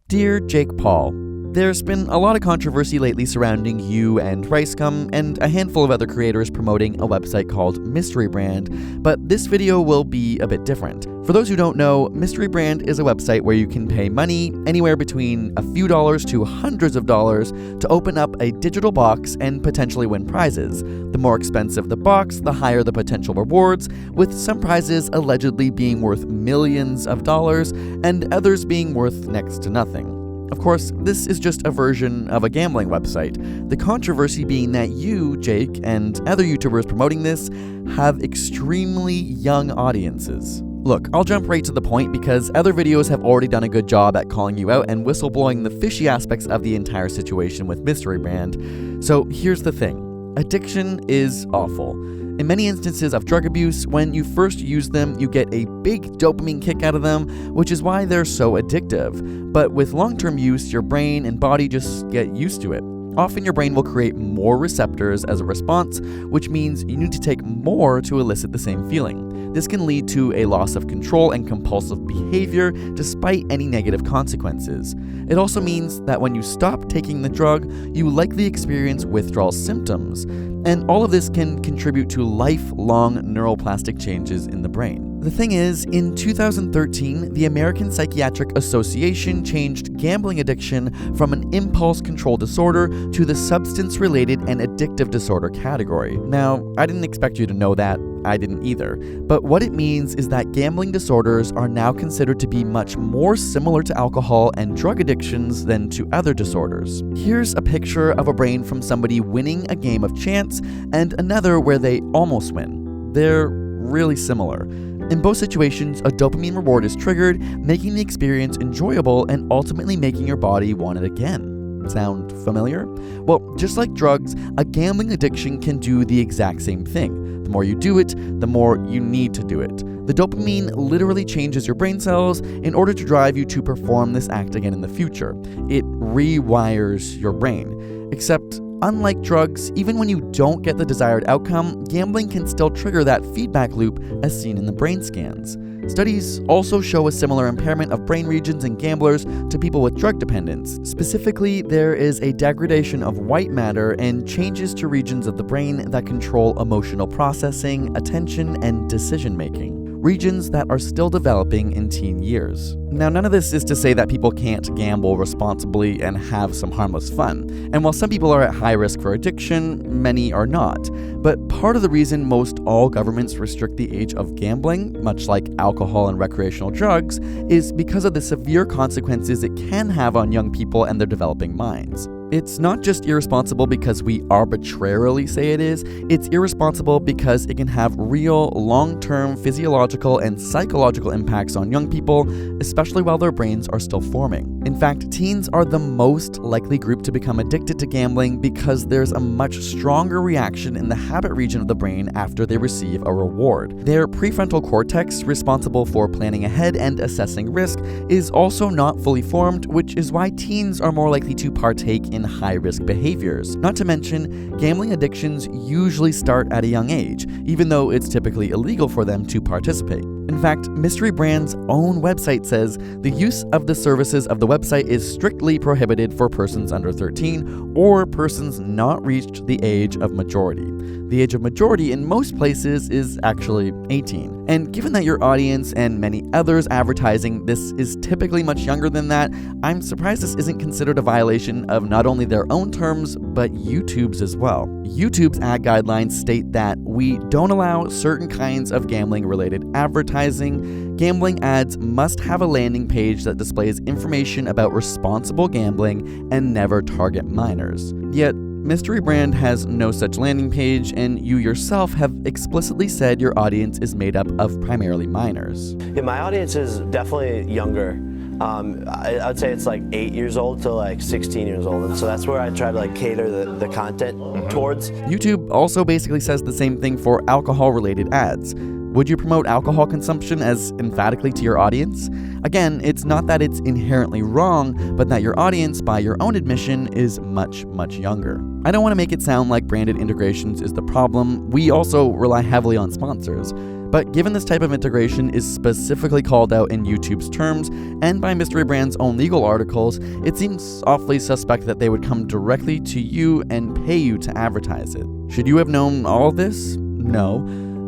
Dear Jake Paul, there's been a lot of controversy lately surrounding you and Ricegum and a handful of other creators promoting a website called Mystery Brand, but this video will be a bit different. For those who don't know, Mystery Brand is a website where you can pay money, anywhere between a few dollars to hundreds of dollars, to open up a digital box and potentially win prizes. The more expensive the box, the higher the potential rewards, with some prizes allegedly being worth millions of dollars and others being worth next to nothing. Of course, this is just a version of a gambling website, the controversy being that you, Jake, and other YouTubers promoting this have extremely young audiences. Look, I'll jump right to the point because other videos have already done a good job at calling you out and whistleblowing the fishy aspects of the entire situation with Mystery Brand. So here's the thing. Addiction is awful. In many instances of drug abuse, when you first use them, you get a big dopamine kick out of them, which is why they're so addictive. But with long-term use, your brain and body just get used to it. Often your brain will create more receptors as a response, which means you need to take more to elicit the same feeling. This can lead to a loss of control and compulsive behavior despite any negative consequences. It also means that when you stop taking the drug, you likely experience withdrawal symptoms, and all of this can contribute to lifelong neuroplastic changes in the brain. The thing is, in 2013, the American Psychiatric Association changed gambling addiction from an impulse control disorder to the substance-related and addictive disorder category. Now, I didn't expect you to know that. I didn't either. But what it means is that gambling disorders are now considered to be much more similar to alcohol and drug addictions than to other disorders. Here's a picture of a brain from somebody winning a game of chance and another where they almost win. They're really similar. In both situations, a dopamine reward is triggered, making the experience enjoyable and ultimately making your body want it again. Sound familiar? Well, just like drugs, a gambling addiction can do the exact same thing. The more you do it, the more you need to do it. The dopamine literally changes your brain cells in order to drive you to perform this act again in the future. It rewires your brain. Except, unlike drugs, even when you don't get the desired outcome, gambling can still trigger that feedback loop as seen in the brain scans. Studies also show a similar impairment of brain regions in gamblers to people with drug dependence. Specifically, there is a degradation of white matter and changes to regions of the brain that control emotional processing, attention, and decision-making. Regions that are still developing in teen years. Now, none of this is to say that people can't gamble responsibly and have some harmless fun. And while some people are at high risk for addiction, many are not. But part of the reason most all governments restrict the age of gambling, much like alcohol and recreational drugs, is because of the severe consequences it can have on young people and their developing minds. It's not just irresponsible because we arbitrarily say it is, it's irresponsible because it can have real, long-term physiological and psychological impacts on young people, especially while their brains are still forming. In fact, teens are the most likely group to become addicted to gambling because there's a much stronger reaction in the habit region of the brain after they receive a reward. Their prefrontal cortex, responsible for planning ahead and assessing risk, is also not fully formed, which is why teens are more likely to partake in high-risk behaviors. Not to mention, gambling addictions usually start at a young age, even though it's typically illegal for them to participate. In fact, Mystery Brand's own website says the use of the services of the website is strictly prohibited for persons under 13 or persons not reached the age of majority. The age of majority in most places is actually 18. And given that your audience and many others advertising this is typically much younger than that, I'm surprised this isn't considered a violation of not only their own terms, but YouTube's as well. YouTube's ad guidelines state that we don't allow certain kinds of gambling-related advertising. Gambling ads must have a landing page that displays information about responsible gambling and never target minors. Yet, Mystery Brand has no such landing page, and you yourself have explicitly said your audience is made up of primarily minors. Yeah, my audience is definitely younger. I'd say it's like 8 years old to like 16 years old, and so that's where I try to like cater the content towards. YouTube also basically says the same thing for alcohol-related ads. Would you promote alcohol consumption as emphatically to your audience? Again, it's not that it's inherently wrong, but that your audience, by your own admission, is much, much younger. I don't want to make it sound like branded integrations is the problem. We also rely heavily on sponsors. But given this type of integration is specifically called out in YouTube's terms and by Mystery Brand's own legal articles, it seems awfully suspect that they would come directly to you and pay you to advertise it. Should you have known all this? No.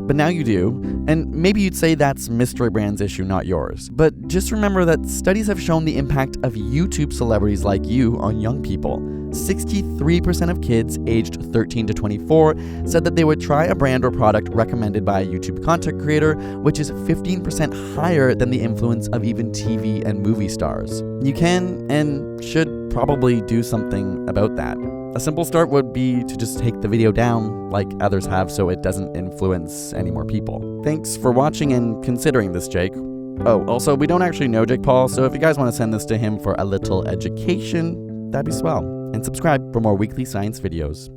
But now you do, and maybe you'd say that's Mystery Brand's issue, not yours. But just remember that studies have shown the impact of YouTube celebrities like you on young people. 63% of kids aged 13 to 24 said that they would try a brand or product recommended by a YouTube content creator, which is 15% higher than the influence of even TV and movie stars. You can and should probably do something about that. A simple start would be to just take the video down, like others have, so it doesn't influence any more people. Thanks for watching and considering this, Jake. Oh, also, we don't actually know Jake Paul, so if you guys want to send this to him for a little education, that'd be swell. And subscribe for more weekly science videos.